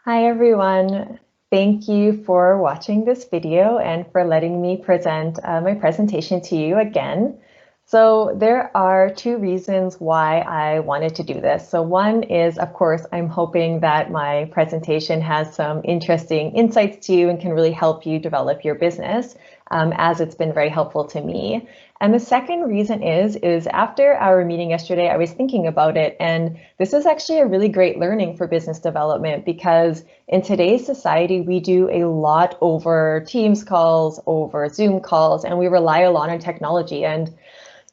Hi everyone. Thank you for watching this video and for letting me present my presentation to you again. So there are two reasons why I wanted to do this. So one is, of course, I'm hoping that my presentation has some interesting insights to you and can really help you develop your business, as it's been very helpful to me. And the second reason is after our meeting yesterday, I was thinking about it, and this is actually a really great learning for business development because in today's society, we do a lot over Teams calls, over Zoom calls, and we rely a lot on technology. And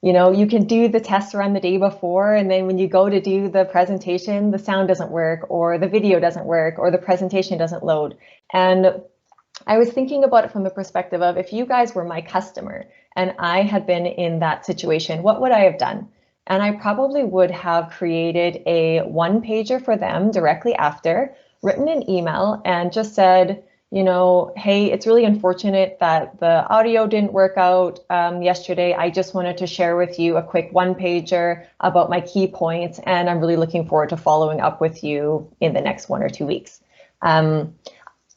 you can do the test run the day before, and then when you go to do the presentation, the sound doesn't work, or the video doesn't work, or the presentation doesn't load. And I was thinking about it from the perspective of if you guys were my customer and I had been in that situation, what would I have done? And I probably would have created a one-pager for them directly after, written an email and just said, hey, it's really unfortunate that the audio didn't work out yesterday. I just wanted to share with you a quick one-pager about my key points, and I'm really looking forward to following up with you in the next 1 or 2 weeks.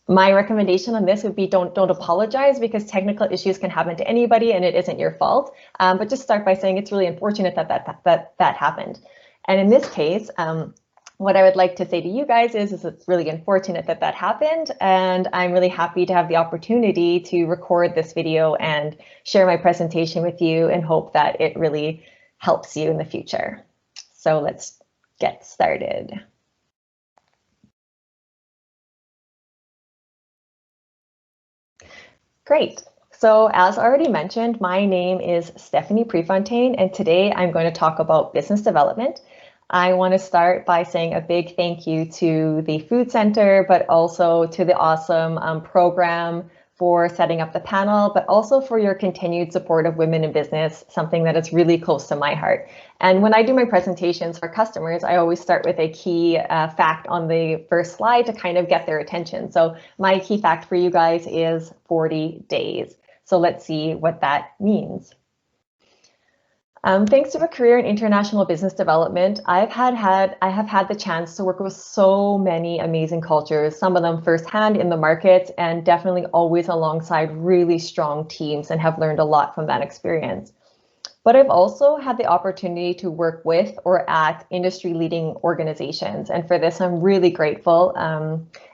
My recommendation on this would be don't apologize, because technical issues can happen to anybody and it isn't your fault. But just start by saying it's really unfortunate that happened. And in this case, what I would like to say to you guys is it's really unfortunate that happened, and I'm really happy to have the opportunity to record this video and share my presentation with you and hope that it really helps you in the future. So let's get started. Great. So as already mentioned, my name is Stephanie Prefontaine, and today I'm going to talk about business development. I want to start by saying a big thank you to the Food Center, but also to the awesome program for setting up the panel, but also for your continued support of women in business, something that is really close to my heart. And when I do my presentations for customers, I always start with a key fact on the first slide to kind of get their attention. So my key fact for you guys is 40 days. So let's see what that means. Thanks to a career in international business development, I have had the chance to work with so many amazing cultures, some of them firsthand in the market, and definitely always alongside really strong teams, and have learned a lot from that experience. But I've also had the opportunity to work with or at industry-leading organizations, and for this I'm really grateful.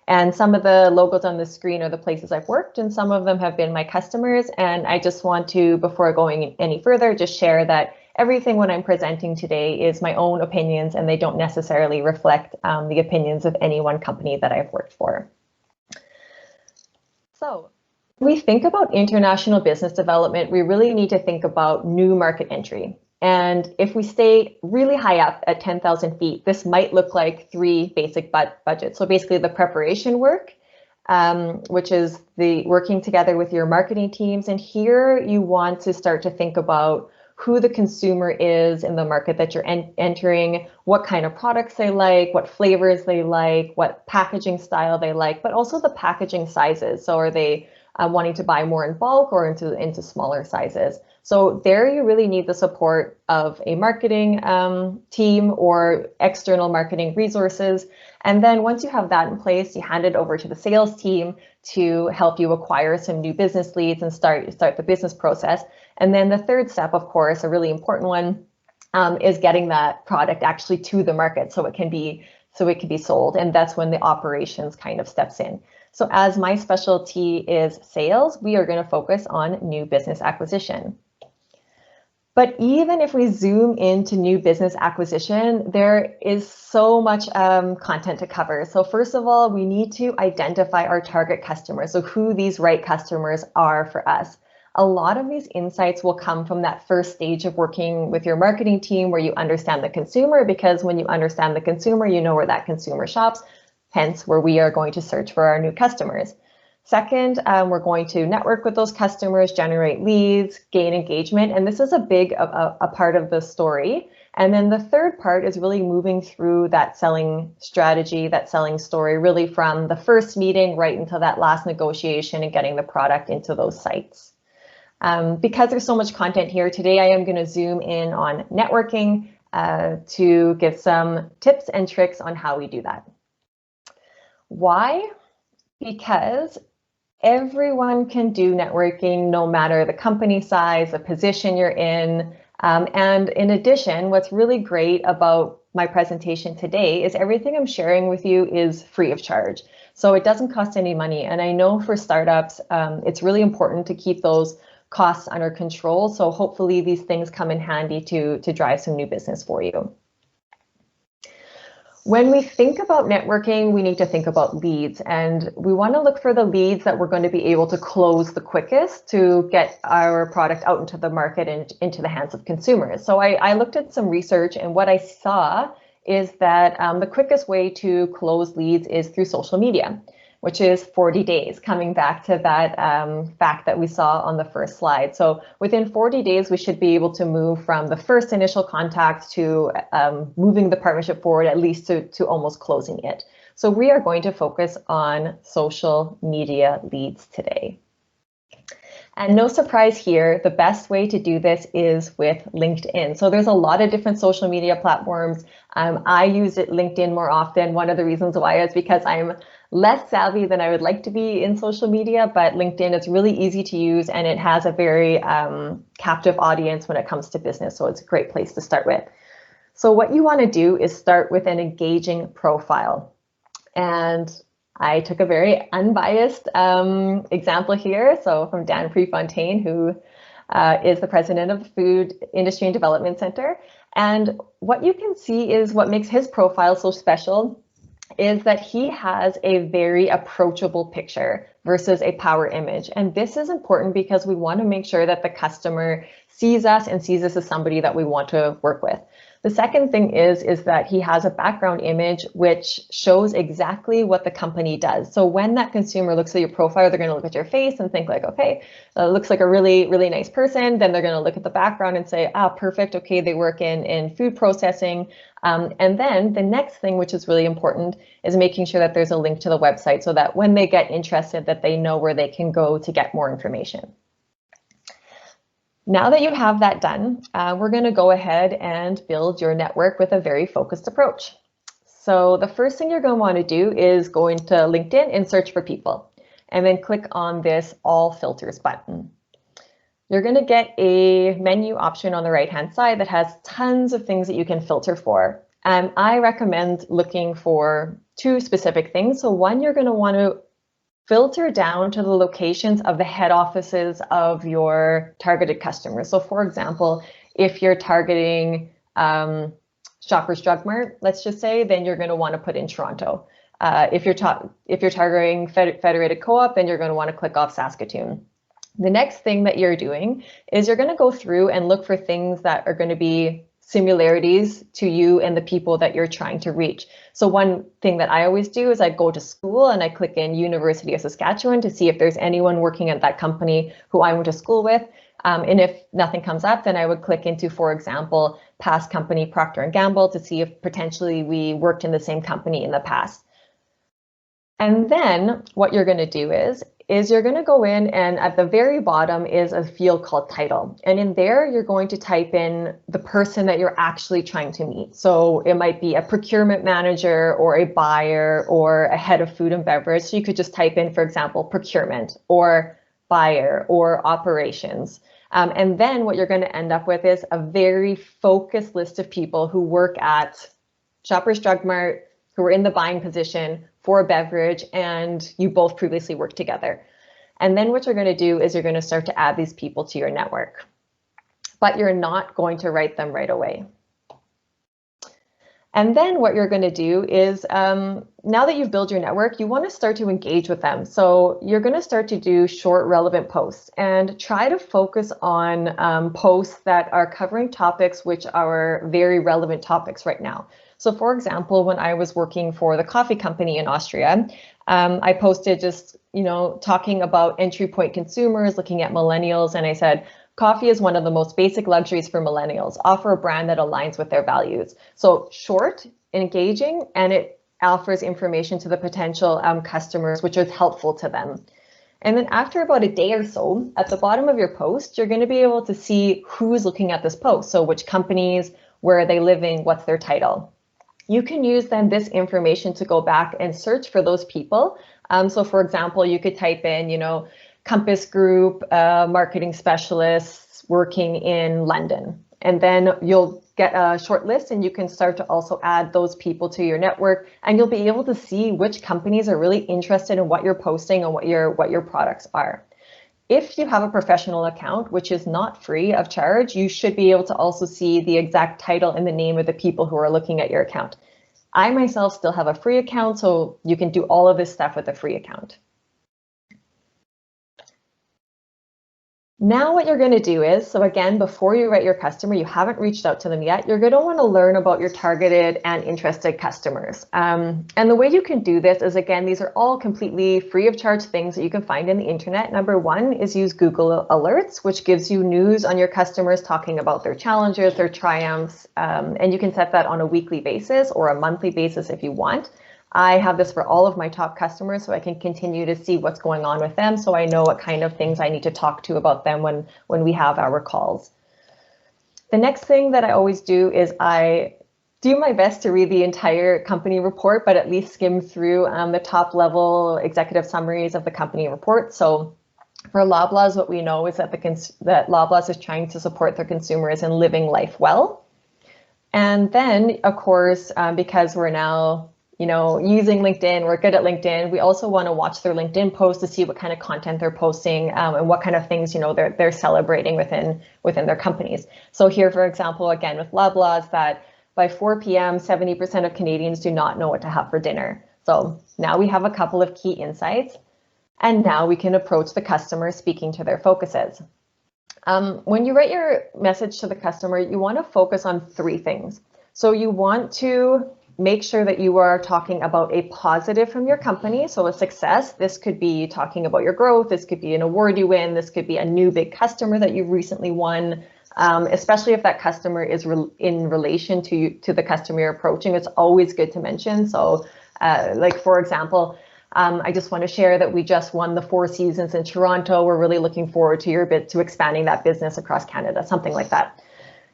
And some of the logos on the screen are the places I've worked, and some of them have been my customers. And I just want to, before going any further, just share that everything when I'm presenting today is my own opinions, and they don't necessarily reflect the opinions of any one company that I've worked for. So when we think about international business development, we really need to think about new market entry. And if we stay really high up at 10,000 feet, this might look like 3 basic budgets. So basically the preparation work, which is the working together with your marketing teams. And here you want to start to think about who the consumer is in the market that you're entering, what kind of products they like, what flavors they like, what packaging style they like, but also the packaging sizes. So are they wanting to buy more in bulk or into smaller sizes? So there you really need the support of a marketing team or external marketing resources. And then once you have that in place, you hand it over to the sales team to help you acquire some new business leads and start the business process. And then the third step, of course, a really important one, is getting that product actually to the market so it can be sold. And that's when the operations kind of steps in. So as my specialty is sales, we are going to focus on new business acquisition. But even if we zoom into new business acquisition, there is so much content to cover. So first of all, we need to identify our target customers, so who these right customers are for us. A lot of these insights will come from that first stage of working with your marketing team, where you understand the consumer, because when you understand the consumer, you know where that consumer shops, hence where we are going to search for our new customers. Second, we're going to network with those customers, generate leads, gain engagement, and this is a big a part of the story. And then the third part is really moving through that selling strategy, that selling story, really from the first meeting right until that last negotiation and getting the product into those sites. Because there's so much content here today, I am going to zoom in on networking to give some tips and tricks on how we do that. Why? Because everyone can do networking no matter the company size, the position you're in. And in addition, what's really great about my presentation today is everything I'm sharing with you is free of charge. So it doesn't cost any money. And I know for startups, it's really important to keep those costs under control. So hopefully these things come in handy to drive some new business for you. When we think about networking, we need to think about leads, and we want to look for the leads that we're going to be able to close the quickest to get our product out into the market and into the hands of consumers. So I looked at some research, and what I saw is that the quickest way to close leads is through social media, which is 40 days, coming back to that fact that we saw on the first slide. So within 40 days, we should be able to move from the first initial contact to moving the partnership forward, at least to almost closing it. So we are going to focus on social media leads today. And no surprise here, the best way to do this is with LinkedIn. So there's a lot of different social media platforms. I use LinkedIn more often. One of the reasons why is because I'm less savvy than I would like to be in social media, but LinkedIn is really easy to use and it has a very captive audience when it comes to business. So it's a great place to start with. So what you want to do is start with an engaging profile. And I took a very unbiased example here. So from Dan Prefontaine, who is the president of the Food Industry and Development Center. And what you can see is what makes his profile so special is that he has a very approachable picture versus a power image. And this is important because we want to make sure that the customer sees us and sees us as somebody that we want to work with. The second thing is that he has a background image which shows exactly what the company does. So when that consumer looks at your profile, they're going to look at your face and think like, okay, looks like a really, really nice person. Then they're going to look at the background and say, ah, perfect. Okay, they work in food processing. And then the next thing, which is really important, is making sure that there's a link to the website so that when they get interested, that they know where they can go to get more information. Now that you have that done, we're going to go ahead and build your network with a very focused approach. So the first thing you're going to want to do is go into LinkedIn and search for people, and then click on this All Filters button. You're going to get a menu option on the right-hand side that has tons of things that you can filter for. I recommend looking for two specific things. So one, you're going to want to filter down to the locations of the head offices of your targeted customers. So for example, if you're targeting Shoppers Drug Mart, let's just say, then you're going to want to put in Toronto. If you're targeting Federated Co-op, then you're going to want to click off Saskatoon. The next thing that you're doing is you're going to go through and look for things that are going to be similarities to you and the people that you're trying to reach. So one thing that I always do is I go to school and I click in University of Saskatchewan to see if there's anyone working at that company who I went to school with. And if nothing comes up, then I would click into, for example, past company Procter & Gamble to see if potentially we worked in the same company in the past. And then what you're going to do is you're going to go in, and at the very bottom is a field called title. And in there, you're going to type in the person that you're actually trying to meet. So it might be a procurement manager or a buyer or a head of food and beverage. So you could just type in, for example, procurement or buyer or operations. And then what you're going to end up with is a very focused list of people who work at Shoppers Drug Mart, who are in the buying position for a beverage, and you both previously worked together. And then what you're going to do is you're going to start to add these people to your network, but you're not going to write them right away. And then what you're going to do is, now that you've built your network, you want to start to engage with them. So you're going to start to do short, relevant posts and try to focus on posts that are covering topics which are very relevant topics right now. So for example, when I was working for the coffee company in Austria, I posted just, talking about entry point consumers, looking at millennials, and I said, coffee is one of the most basic luxuries for millennials. Offer a brand that aligns with their values. So short, engaging, and it offers information to the potential customers, which is helpful to them. And then after about a day or so, at the bottom of your post, you're going to be able to see who's looking at this post. So which companies, where are they living, what's their title. you can use then this information to go back and search for those people. So for example, you could type in, Compass Group, marketing specialists working in London. And then you'll get a short list and you can start to also add those people to your network, and you'll be able to see which companies are really interested in what you're posting and what your products are. If you have a professional account, which is not free of charge, you should be able to also see the exact title and the name of the people who are looking at your account. I myself still have a free account, so you can do all of this stuff with a free account. Now what you're going to do is, so again, before you write your customer, you haven't reached out to them yet, you're going to want to learn about your targeted and interested customers. And the way you can do this is, again, these are all completely free of charge things that you can find in the internet. Number one is use Google Alerts, which gives you news on your customers talking about their challenges, their triumphs, and you can set that on a weekly basis or a monthly basis if you want. I have this for all of my top customers, so I can continue to see what's going on with them, so I know what kind of things I need to talk to about them when we have our calls. The next thing that I always do is I do my best to read the entire company report, but at least skim through the top level executive summaries of the company report. So for Loblaws, what we know is that that Loblaws is trying to support their consumers in living life well. And then, of course, because we're now using LinkedIn, we're good at LinkedIn. We also want to watch their LinkedIn posts to see what kind of content they're posting and what kind of things, they're celebrating within their companies. So here, for example, again, with Loblaws, that by 4 p.m., 70% of Canadians do not know what to have for dinner. So now we have a couple of key insights, and now we can approach the customer speaking to their focuses. When you write your message to the customer, you want to focus on 3 things. So you want to make sure that you are talking about a positive from your company, so a success. This could be talking about your growth, this could be an award you win, this could be a new big customer that you recently won, especially if that customer is in relation to the customer you're approaching. It's always good to mention. So like, for example, I just want to share that we just won the 4 Seasons in Toronto. We're really looking forward to expanding that business across Canada, something like that.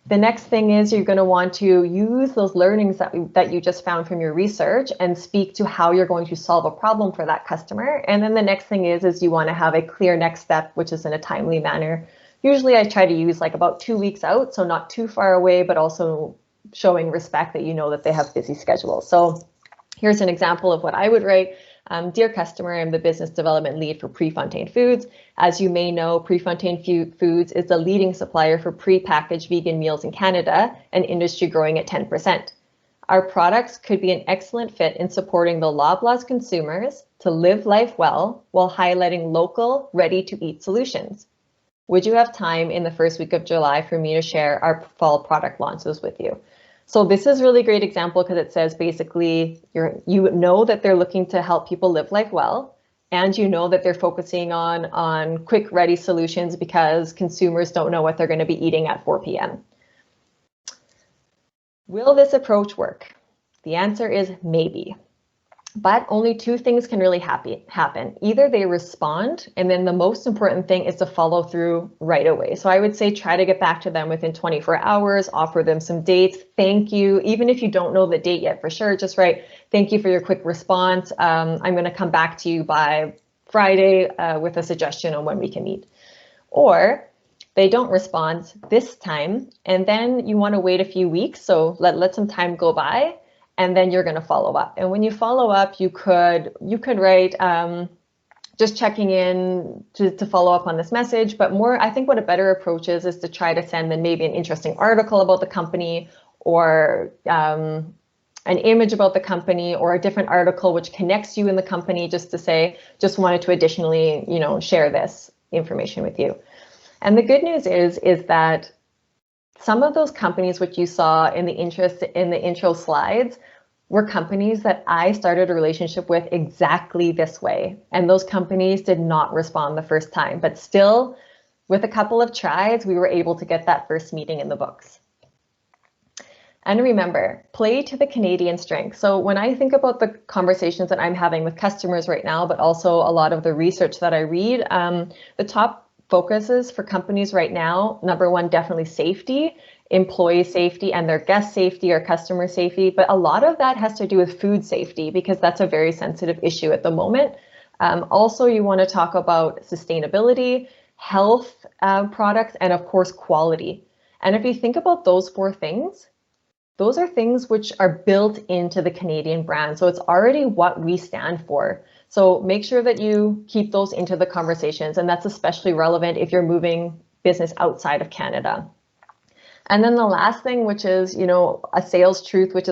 The next thing is you're going to want to use those learnings that you just found from your research and speak to how you're going to solve a problem for that customer. And then the next thing is you want to have a clear next step, which is in a timely manner. Usually I try to use like about 2 weeks out, so not too far away, but also showing respect that that they have busy schedules. So here's an example of what I would write. Dear customer, I'm the business development lead for Prefontaine Foods. As you may know, Prefontaine Foods is the leading supplier for pre-packaged vegan meals in Canada, an industry growing at 10%. Our products could be an excellent fit in supporting the Loblaws consumers to live life well while highlighting local, ready-to-eat solutions. Would you have time in the first week of July for me to share our fall product launches with you? So this is a really great example because it says basically you know that they're looking to help people live life well, and you know that they're focusing on quick ready solutions because consumers don't know what they're going to be eating at 4 p.m. Will this approach work? The answer is maybe. But only 2 things can really happen. Either they respond, and then the most important thing is to follow through right away. So I would say try to get back to them within 24 hours, offer them some dates, thank you. Even if you don't know the date yet for sure, just write, thank you for your quick response. I'm going to come back to you by Friday with a suggestion on when we can meet. Or they don't respond this time, and then you want to wait a few weeks. So let some time go by. And then you're going to follow up. And when you follow up, you could write just checking in to follow up on this message. But more, I think what a better approach is to try to send them maybe an interesting article about the company, or an image about the company, or a different article which connects you in the company, just to say, just wanted to additionally, share this information with you. And the good news is that some of those companies which you saw in the intro slides were companies that I started a relationship with exactly this way. And those companies did not respond the first time, but still, with a couple of tries, we were able to get that first meeting in the books. And remember, play to the Canadian strength. So when I think about the conversations that I'm having with customers right now, but also a lot of the research that I read, the top focuses for companies right now, number one, definitely safety, employee safety and their guest safety or customer safety. But a lot of that has to do with food safety because that's a very sensitive issue at the moment. Also, you want to talk about sustainability, health products, and of course, quality. And if you think about those four things, those are things which are built into the Canadian brand. So it's already what we stand for. So make sure that you keep those into the conversations. And that's especially relevant if you're moving business outside of Canada. And then the last thing, which is, a sales truth, which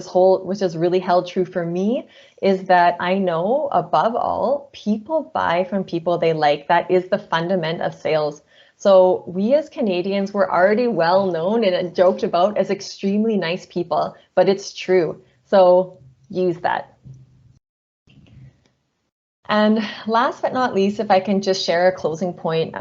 is really held true for me, is that I know above all, people buy from people they like. That is the fundament of sales. So we as Canadians, we're already well known and joked about as extremely nice people, but it's true. So use that. And last but not least, if I can just share a closing point,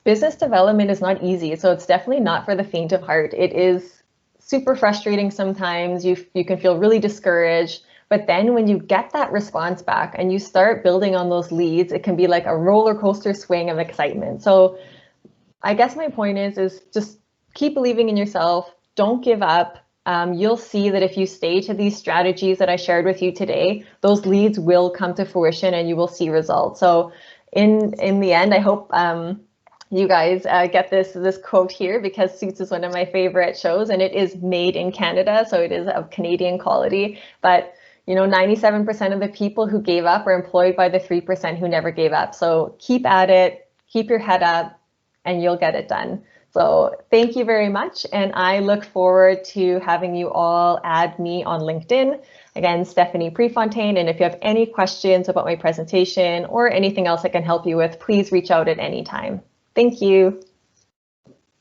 business development is not easy. So it's definitely not for the faint of heart. It is super frustrating sometimes. You can feel really discouraged. But then when you get that response back and you start building on those leads, it can be like a roller coaster swing of excitement. So I guess my point is just keep believing in yourself. Don't give up. You'll see that if you stay to these strategies that I shared with you today, those leads will come to fruition and you will see results. So in the end, I hope you guys get this quote here because Suits is one of my favorite shows and it is made in Canada. So it is of Canadian quality. But 97% of the people who gave up are employed by the 3% who never gave up. So keep at it, keep your head up, and you'll get it done. So thank you very much. And I look forward to having you all add me on LinkedIn. Again, Stephanie Prefontaine. And if you have any questions about my presentation or anything else I can help you with, please reach out at any time. Thank you.